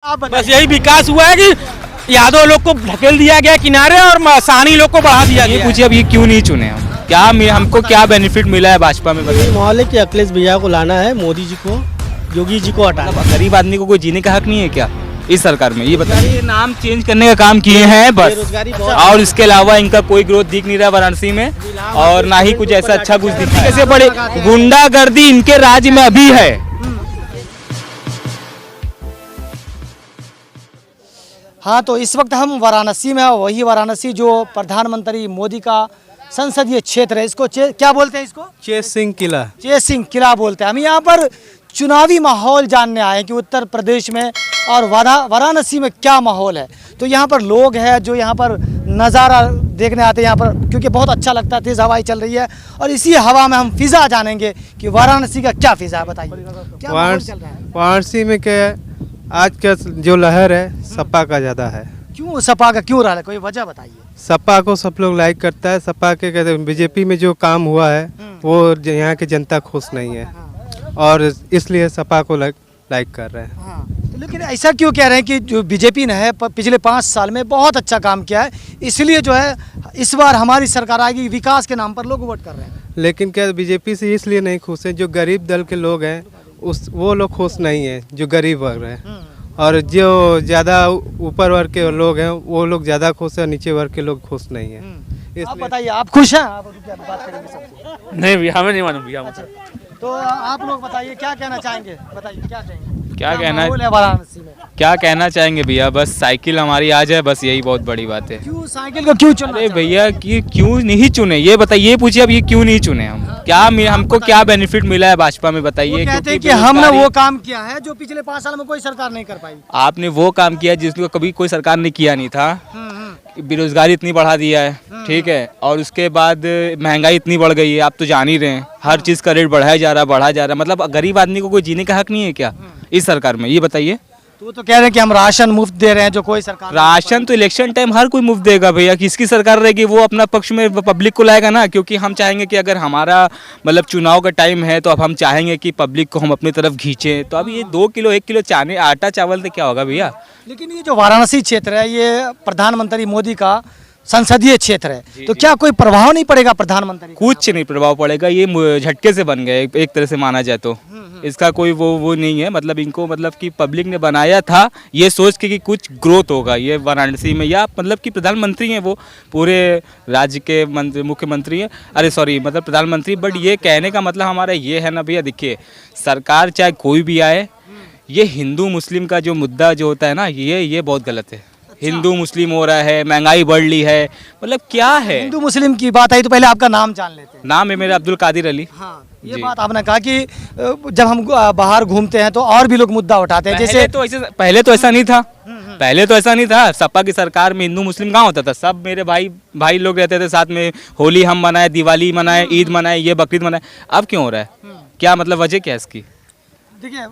आप बस यही विकास हुआ है कि यादव लोग को ढकेल दिया गया किनारे और सानी लोग को बढ़ा दिया गया। पूछिए अब ये क्यों नहीं चुने हम, क्या हमको क्या बेनिफिट मिला है भाजपा में बताइए। मोहल्ले के अखिलेश भैया को लाना है, मोदी जी को, योगी जी को हटाना। गरीब आदमी को कोई जीने का हक नहीं है क्या इस सरकार में? ये बताइए। नाम चेंज करने का काम किए हैं बस, और इसके अलावा इनका कोई ग्रोथ दिख नहीं रहा वाराणसी में, और ना ही कुछ ऐसा अच्छा कुछ दिख रहा है। कैसे बड़े गुंडागर्दी इनके राज्य में अभी है। हाँ, तो इस वक्त हम वाराणसी में हैं, वही वाराणसी जो प्रधानमंत्री मोदी का संसदीय क्षेत्र है। इसको क्या बोलते हैं? इसको चेस सिंह किला। चेस सिंह किला बोलते हैं। हम यहाँ पर चुनावी माहौल जानने आए कि उत्तर प्रदेश में और वाराणसी में क्या माहौल है। तो यहाँ पर लोग हैं जो यहाँ पर नज़ारा देखने आते हैं यहाँ पर, क्योंकि बहुत अच्छा लगता है, तेज़ हवाएं चल रही है। और इसी हवा में हम फिज़ा जानेंगे कि वाराणसी का क्या फिज़ा है। बताइए क्या माहौल चल रहा है वाराणसी में? क्या आज का जो लहर है सपा का ज़्यादा है। क्यों सपा का क्यों रहा है? कोई वजह बताइए। सपा को सब लोग लाइक करता है। सपा के कहते हैं बीजेपी में जो काम हुआ है वो यहाँ की जनता खुश नहीं है, और इसलिए सपा को लाइक कर रहे हैं। हाँ, तो लेकिन ऐसा क्यों कह रहे हैं कि जो बीजेपी ने है पिछले 5 साल में बहुत अच्छा काम किया है, इसलिए जो है इस बार हमारी सरकार आएगी, विकास के नाम पर लोग वोट कर रहे हैं। लेकिन क्या बीजेपी से इसलिए नहीं खुश है? जो गरीब दल के लोग हैं वो लोग खुश नहीं है, जो गरीब वर्ग हैं। और जो ज़्यादा ऊपर वर्ग के लोग हैं वो लोग ज़्यादा खुश है, नीचे वर्ग के लोग खुश नहीं है। आप बताइए, आप खुश हैं? आप क्या बात करेंगे सबसे? नहीं भैया, हमें नहीं मालूम भैया। तो आप लोग बताइए क्या कहना चाहेंगे? बताइए क्या कहेंगे? क्या कहना माहौल है वाराणसी में? क्या कहना चाहेंगे भैया? बस साइकिल हमारी आ जाए, बस यही बहुत बड़ी बात है। क्यों साइकिल को क्यों चुना? अरे भैया कि क्यों नहीं चुने ये बताइए, पूछिए अब ये क्यों नहीं चुने हम, क्या हमको क्या बेनिफिट मिला है भाजपा में बताइए। कहते हैं कि हमने वो काम किया है जो पिछले 5 साल में कोई सरकार नहीं कर पाई। आपने वो काम किया जिसको कभी कोई सरकार ने किया नहीं था। बेरोजगारी इतनी बढ़ा दिया है, ठीक है, और उसके बाद महंगाई इतनी बढ़ गई है, आप तो जान ही रहे हैं। हर चीज़ का रेट बढ़ाया जा रहा है। मतलब गरीब आदमी को कोई जीने का हक नहीं है क्या इस सरकार में? ये बताइए। तो कह रहे हैं कि हम राशन मुफ्त दे रहे हैं, जो कोई सरकार राशन तो इलेक्शन टाइम हर कोई मुफ्त देगा भैया। किसकी सरकार रहेगी वो अपना पक्ष में पब्लिक को लाएगा ना, क्योंकि हम चाहेंगे कि अगर हमारा मतलब चुनाव का टाइम है तो अब हम चाहेंगे कि पब्लिक को हम अपनी तरफ खींचें। तो अब ये 2 किलो 1 किलो चाने आटा चावल से क्या होगा भैया? लेकिन ये जो वाराणसी क्षेत्र है ये प्रधानमंत्री मोदी का संसदीय क्षेत्र है, तो क्या कोई प्रभाव नहीं पड़ेगा प्रधानमंत्री? कुछ नहीं प्रभाव पड़ेगा, ये झटके से बन गए एक तरह से माना जाए तो। इसका कोई वो नहीं है, मतलब इनको मतलब कि पब्लिक ने बनाया था ये सोच के कि कुछ ग्रोथ होगा ये वाराणसी में, या मतलब कि प्रधानमंत्री हैं वो पूरे राज्य के मुख्यमंत्री हैं, अरे सॉरी मतलब प्रधानमंत्री। बट ये कहने का मतलब हमारा ये है ना भैया, देखिए सरकार चाहे कोई भी आए, ये हिंदू मुस्लिम का जो मुद्दा जो होता है ना, ये बहुत गलत है। हिंदू मुस्लिम हो रहा है, महंगाई बढ़ ली है, मतलब क्या है? हिंदू मुस्लिम की बात आई तो पहले आपका नाम जान लेते हैं। नाम है मेरा अब्दुल कादिर अली। हाँ, ये बात आपने कहा कि जब हम बाहर घूमते हैं तो और भी लोग मुद्दा उठाते हैं, जैसे पहले तो ऐसा नहीं था। पहले तो ऐसा नहीं था। सपा की सरकार में हिंदू मुस्लिम कहाँ होता था? सब मेरे भाई लोग रहते थे साथ में। होली हम मनाए, दिवाली मनाए, ईद मनाए, ये बकरीद मनाए। अब क्यों हो रहा है? क्या मतलब वजह क्या है इसकी? देखिए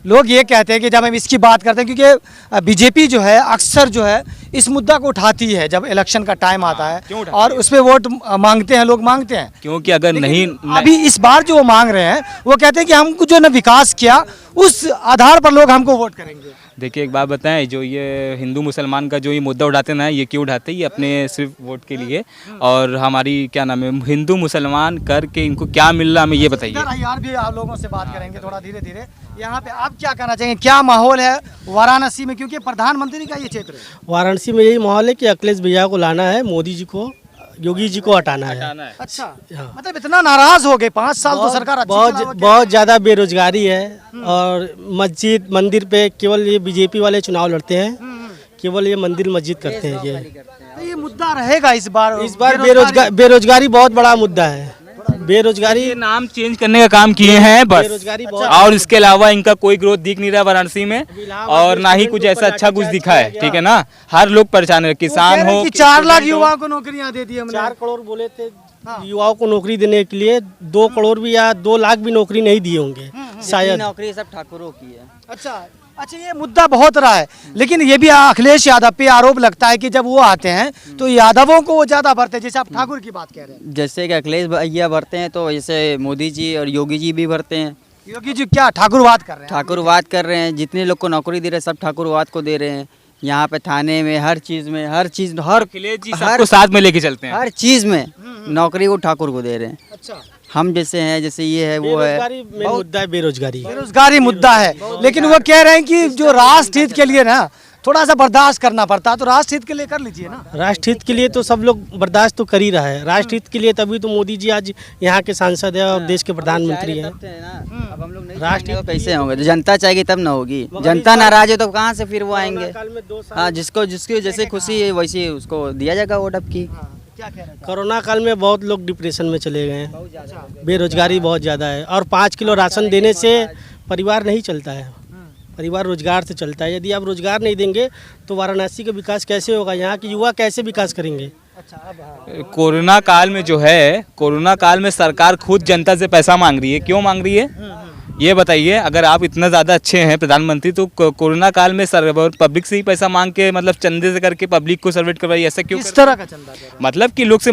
लोग ये कहते हैं कि जब हम इसकी बात करते हैं, क्योंकि बीजेपी जो है अक्सर जो है इस मुद्दा को उठाती है जब इलेक्शन का टाइम आता है, और उस पर वोट मांगते हैं, लोग मांगते हैं। क्योंकि अगर नहीं अभी इस बार जो वो मांग रहे हैं वो कहते हैं कि हमको जो ना विकास किया उस आधार पर लोग हमको वोट करेंगे। देखिए एक बात बताएं, जो ये हिंदू मुसलमान का जो ये मुद्दा उठाते ना, ये क्यों उठाते हैं? ये अपने सिर्फ वोट के लिए, और हमारी क्या नाम है हिंदू मुसलमान करके इनको क्या मिल रहा हमें ये बताइए। यार भी आप लोगों से बात करेंगे थोड़ा धीरे धीरे। यहाँ पे आप क्या कहना चाहेंगे, क्या माहौल है वाराणसी में, क्योंकि प्रधानमंत्री का ये क्षेत्र है? वाराणसी में यही माहौल है कि अखिलेश भैया को लाना है, मोदी जी को, योगी जी को हटाना है। अच्छा, मतलब इतना नाराज हो गए? 5 साल तो सरकार बहुत ज़्यादा बेरोजगारी है, और मस्जिद मंदिर पे केवल ये बीजेपी वाले चुनाव लड़ते हैं, केवल ये मंदिर मस्जिद करते हैं। ये मुद्दा रहेगा इस बार बेरोजगारी बहुत बड़ा मुद्दा है। बेरोजगारी नाम चेंज करने का काम किए हैं बस, बेरोजगारी और इसके अलावा इनका कोई ग्रोथ दिख नहीं रहा वाराणसी में, और ना ही कुछ ऐसा अच्छा कुछ दिखा है, ठीक है ना। हर लोग परेशान है, किसान हो। 4 लाख युवाओं को नौकरियां दे दी हमने। 4 करोड़ बोले थे युवाओं को नौकरी देने के लिए, 2 करोड़ भी या 2 लाख भी नौकरी नहीं दिए होंगे शायद। नौकरी सब ठाकुरों की है। अच्छा, ये मुद्दा बहुत रहा है, लेकिन ये भी अखिलेश यादव पे आरोप लगता है कि जब वो आते हैं तो यादवों को वो ज्यादा भरते हैं, जैसे आप ठाकुर की बात कह रहे हैं। जैसे कि अखिलेश भैया भरते हैं तो जैसे मोदी जी और योगी जी भी भरते हैं, योगी जी क्या ठाकुरवाद कर रहे हैं? ठाकुरवाद कर रहे हैं, जितने लोग को नौकरी दे रहे हैं सब ठाकुरवाद को दे रहे हैं। यहाँ पे थाने में हर चीज़ हर अखिलेश जी सबको साथ में लेके चलते हैं। हर चीज़ में नौकरी को ठाकुर को दे रहे हैं। अच्छा, हम जैसे हैं, जैसे ये है वो है। बेरोजगारी मेन मुद्दा है, बेरोजगारी। बेरोजगारी मुद्दा है, लेकिन वो कह रहे हैं कि जो राष्ट्र हित के लिए ना थोड़ा सा बर्दाश्त करना पड़ता है, तो राष्ट्र हित के लिए कर लीजिए ना। राष्ट्र हित के लिए तो सब लोग बर्दाश्त तो कर ही रहा है। राष्ट्र हित के लिए तभी तो मोदी जी आज यहाँ के सांसद है और देश के प्रधानमंत्री हैं। अब हम लोग नहीं राष्ट्र चाहेंगे तो कैसे होंगे? तो जनता चाहेगी तब ना होगी। जनता नाराज है तो कहाँ से फिर वो आएंगे? काल में 2 साल हाँ, जिसको जिसकी जैसे खुशी है वैसे उसको दिया जाएगा वोट अब की। क्या कह रहे हैं? कोरोना काल में बहुत लोग डिप्रेशन में चले गए हैं। बेरोजगारी बहुत ज़्यादा है और 5 किलो राशन देने से परिवार नहीं चलता है। परिवार रोजगार से चलता है। यदि आप रोजगार नहीं देंगे तो वाराणसी का विकास कैसे होगा? यहाँ के युवा कैसे विकास करेंगे? कोरोना काल में जो है, कोरोना काल में सरकार खुद जनता से पैसा मांग रही है। क्यों मांग रही है ये बताइए? अगर आप इतना ज़्यादा अच्छे हैं प्रधानमंत्री, तो कोरोना काल में पब्लिक से ही पैसा मांग के मतलब चंदे से करके पब्लिक को सर्वेट करवाइए, ऐसा क्यों? किस तरह का चंदा दे रहे मतलब कि लोग से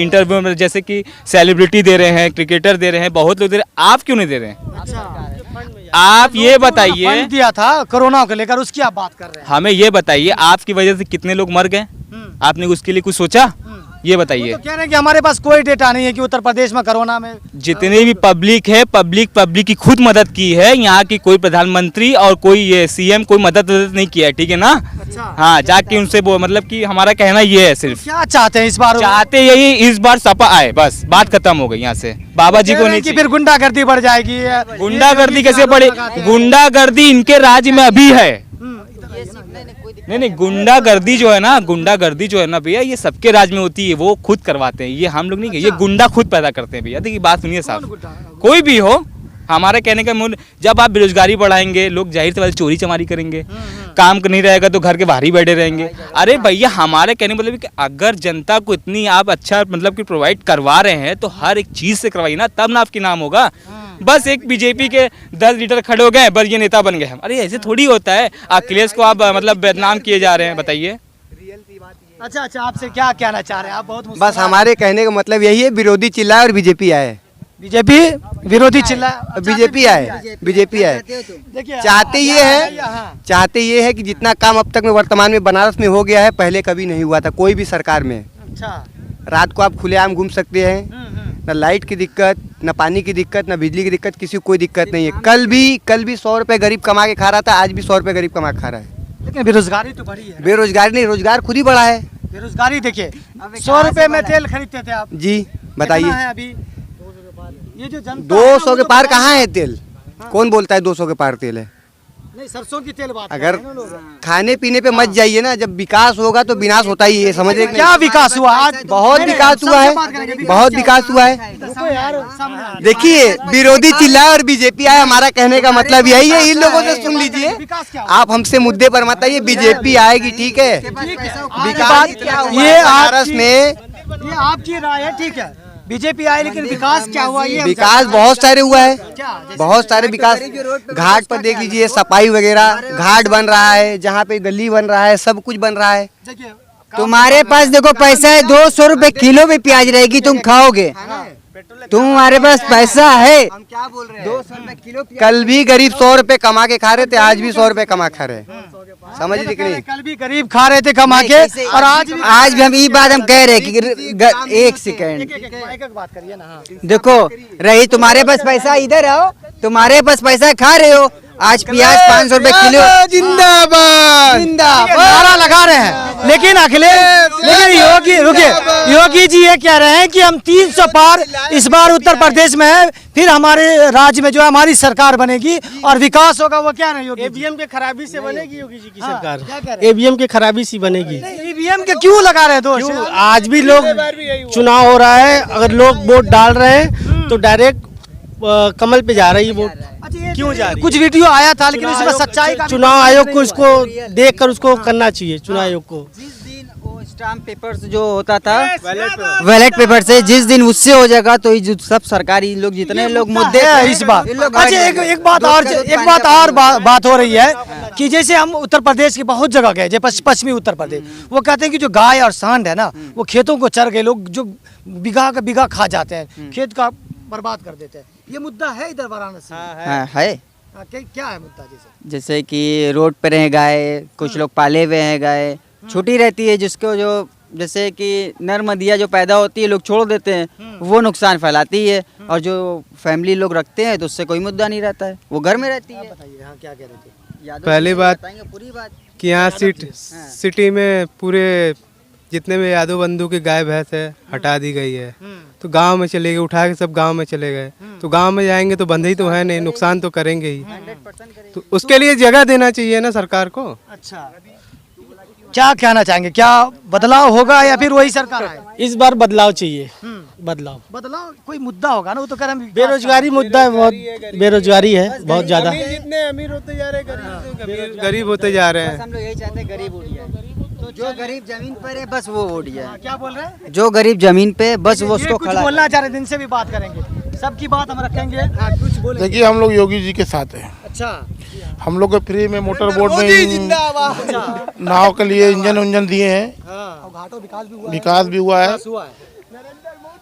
इंटरव्यू में जैसे कि सेलिब्रिटी दे रहे हैं, क्रिकेटर दे रहे हैं, बहुत लोग दे रहे हैं, आप क्यों नहीं दे रहे हैं? हैं? अच्छा, आप ये बताइए, फंड दिया था कोरोना को लेकर, उसकी आप बात कर रहे हैं। हमें ये बताइए आपकी वजह से कितने लोग मर गए? आपने उसके लिए कुछ सोचा? ये बताइए। तो कह रहे हैं कि हमारे पास कोई डेटा नहीं है कि उत्तर प्रदेश में कोरोना में जितने भी पब्लिक है, पब्लिक की खुद मदद की है। यहाँ की कोई प्रधानमंत्री और कोई ये सीएम कोई मदद नहीं किया है, ठीक है ना? अच्छा, हाँ, जाके उनसे वो मतलब कि हमारा कहना ये है, सिर्फ क्या चाहते हैं इस बार? चाहते यही इस बार सपा आए, बस बात खत्म हो गई। यहाँ से बाबा जी कह को रहे नहीं हैं कि फिर गुंडागर्दी बढ़ जाएगी। गुंडागर्दी कैसे बढ़े? गुंडागर्दी इनके राज्य में अभी है। नहीं, गुंडागर्दी जो है ना, गुंडागर्दी जो है ना भैया, ये सबके राज्य में होती है, वो खुद करवाते हैं। ये हम लोग नहीं, ये गुंडा खुद पैदा करते हैं भैया। देखिए बात सुनिए साहब, कोई भी हो, हमारे कहने का मूल, जब आप बेरोजगारी बढ़ाएंगे, लोग जाहिर सी बात चोरी चमारी करेंगे, काम नहीं रहेगा तो घर के बाहर ही बैठे रहेंगे। अरे भैया, हमारे कहने का मतलब कि अगर जनता को इतनी आप अच्छा मतलब कि प्रोवाइड करवा रहे हैं तो हर एक चीज़ से करवाइए ना, तब ना आपकी नाम होगा। बस एक बीजेपी के 10 लीडर खड़े हो गए, बस ये नेता बन गए हम। अरे ऐसे थोड़ी होता है। अखिलेश को आप मतलब बदनाम किए जा रहे हैं, बताइए। अच्छा, आपसे क्या कहना चाह रहे हैं आप? बहुत बस हमारे कहने का मतलब यही है, विरोधी चिल्लाए और बीजेपी आए। बीजेपी विरोधी चिल्ला, बीजेपी आए, बीजेपी आए। देखिए चाहते ये है कि जितना काम अब तक में वर्तमान में बनारस में हो गया है, पहले कभी नहीं हुआ था कोई भी सरकार में। अच्छा, रात को आप खुलेआम घूम सकते हैं, न लाइट की दिक्कत, न पानी की दिक्कत, न बिजली की दिक्कत, किसी को कोई दिक्कत नहीं है। कल भी 100 रुपये गरीब कमा के खा रहा था, आज भी 100 रुपये गरीब कमा के खा रहा है। लेकिन बेरोजगारी तो बढ़ी है। बेरोजगारी नहीं, रोजगार खुद ही बढ़ा है। बेरोजगारी देखिए, 100 रुपये में तेल खरीदते थे आप, जी कितना बताइए। है अभी? ये जो जनता 200 के पार कहाँ है तेल? कौन बोलता है 200 के पार तेल है? नहीं, सरसों की तेल बात अगर कर रहे हैं ना लोग। खाने पीने पे मत जाइए ना, जब विकास होगा तो विनाश होता ही है, समझ रहे हैं कि क्या विकास हुआ आज? बहुत नहीं, विकास नहीं, हुआ सबसे है, बात करेंगे, बहुत विकास हुआ है। रुको यार, सामने- देखिए, विरोधी चिल्लाए और बीजेपी आए, हमारा कहने का मतलब यही है। इन लोगों से सुन लीजिए, विकास क्या हुआ? आप हमसे मुद्दे पर मत आइए। बीजेपी आएगी, ठीक है। विकास क्या हुआ ये है बनारस आपकी- में? ये आपकी राय है, ठीक है। बीजेपी आई, लेकिन विकास क्या हुआ? ये हम विकास जानते बहुत सारे हुआ है, क्या? जैसे बहुत सारे विकास। घाट पर देख लीजिए, सफाई वगैरह, घाट बन रहा है, जहाँ पे गली बन रहा है, सब कुछ बन रहा है। देखिए, तुम्हारे पास देखो पैसा है, 200 रुपए किलो में प्याज रहेगी, तुम खाओगे? तुम्हारे पास पैसा है। क्या बोल रहे हैं? 200 रुपए किलो। कल भी गरीब 100 रुपए कमा के खा रहे थे, आज भी 100 रुपए कमा खा रहे हैं। समझ रहे कि नहीं? कल भी गरीब खा रहे थे कमा के, और आज भी हम ये बात हम कह रहे हैं कि एक सेकेंड एक बात करिए ना। हाँ। देखो, रही तुम्हारे पास पैसा, इधर आओ, तुम्हारे पास पैसा खा रहे हो, आज प्याज 500 रुपए किलो। जिंदाबाद, नारा लगा रहे हैं, लेकिन योगी जी ये कह रहे हैं कि हम 300 पार इस बार उत्तर प्रदेश में है, फिर हमारे राज्य में जो है हमारी सरकार बनेगी और विकास होगा। वो क्या नहीं, योगी ईवीएम के खराबी से बनेगी योगी जी की हाँ, क्या कह सरकार। रहे ईवीएम के खराबी से बनेगी। ईवीएम के क्यों लगा रहे हैं दोष? आज भी लोग चुनाव हो रहा है, अगर लोग वोट डाल रहे हैं तो डायरेक्ट कमल पे जा रही है वोट। क्यों जा रही? कुछ वीडियो आया था, लेकिन उसमें सच्चाई का चुनाव आयोग को इसको देखकर उसको करना चाहिए। चुनाव आयोग को स्टाम्प पेपर जो होता था, बैलेट पेपर से जिस दिन उससे हो जाएगा तो ये जो सब सरकारी लोग जितने लोग मुद्दे है इस बात। अच्छा, एक बात और बात हो रही है कि जैसे हम उत्तर प्रदेश की बहुत जगह गए, जैसे पश्चिमी उत्तर प्रदेश, वो कहते हैं कि जो गाय और सांड है ना, वो खेतों को चर गए, लोग जो बीघा का बीघा खा जाते हैं, खेत का बर्बाद कर देते हैं। ये मुद्दा है इधर वाराणसी में? हाँ है। हाँ, क्या है मुद्दा? जैसे कि रोड पर रह गाय, कुछ लोग पाले हुए हैं गाय, छोटी रहती है जिसको जो जैसे कि नर मदिया जो पैदा होती है लोग छोड़ देते हैं, वो नुकसान फैलाती है। और जो फैमिली लोग रखते हैं तो उससे कोई मुद्दा नहीं रहता है, वो घर में रहती है। बताइए, हाँ क्या कह रहे थे? पहली बात पूरी बात कि यहाँ सिटी में पूरे जितने भी यादव बंधु की गाय भैंस है हटा दी गई है, तो गांव में चले गए, उठा के सब गांव में चले गए। तो गांव में जाएंगे तो बंधे ही तो है नहीं, नुकसान तो करेंगे ही। तो उसके लिए जगह देना चाहिए ना सरकार को। अच्छा, क्या कहना चाहेंगे? क्या बदलाव होगा या फिर वही सरकार आए? इस बार बदलाव चाहिए, बदलाव कोई मुद्दा होगा ना, वो तो कह रहे हैं बेरोजगारी मुद्दा है, बहुत बेरोजगारी है बहुत ज्यादा। जितने अमीर होते जा रहे हैं गरीब होते जा रहे हैं। हम लोग यही चाहते हैं गरीब उठ जाए, तो जो गरीब जमीन पर है बस वो उठ जाए। क्या बोल रहे हैं? जो गरीब जमीन पे बस वो उसको कुछ खड़ा बोलना चाह रहे थे, इनसे भी बात करेंगे, सबकी बात हम रखेंगे। हाँ, कुछ बोले। देखिए हम लोग योगी जी के साथ हैं। अच्छा, हम लोग को फ्री में मोटर बोट में नाव के लिए इंजन दिए हैं, विकास भी हुआ है।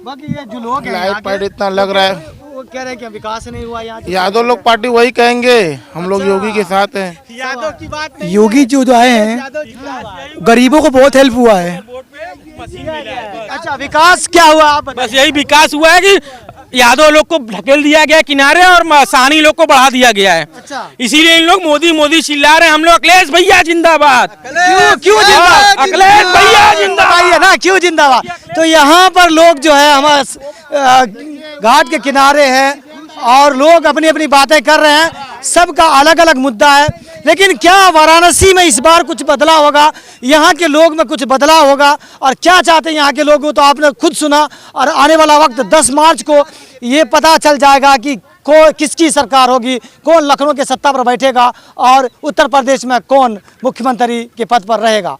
बाकी ये जो लोग हैं लाइट पाइट इतना लग रहा है, वो कह रहे हैं कि विकास नहीं हुआ। यादव लोग पार्टी वही कहेंगे, हम लोग योगी के साथ हैं। यादव की बात नहीं, योगी जो आए हैं गरीबों को बहुत हेल्प हुआ है। अच्छा, विकास क्या हुआ आप बताइए? बस यही विकास हुआ है कि यादव लोग को ढकेल दिया गया किनारे और सानी लोग को बढ़ा दिया गया है। अच्छा, इसीलिए इन लोग मोदी मोदी चिल्ला रहे हैं। हम लोग अखिलेश भैया जिंदाबाद। क्यों जिंदाबाद? अखिलेश भैया जिंदाबाद है ना, क्यों जिंदाबाद? तो यहाँ पर लोग जो है हमारे घाट के किनारे हैं और लोग अपनी अपनी बातें कर रहे हैं, सबका अलग अलग मुद्दा है। लेकिन क्या वाराणसी में इस बार कुछ बदलाव होगा? यहाँ के लोग में कुछ बदलाव होगा? और क्या चाहते हैं यहाँ के लोग, तो आपने खुद सुना। और आने वाला वक्त 10 मार्च को ये पता चल जाएगा कि किसकी सरकार होगी, कौन लखनऊ के सत्ता पर बैठेगा और उत्तर प्रदेश में कौन मुख्यमंत्री के पद पर रहेगा।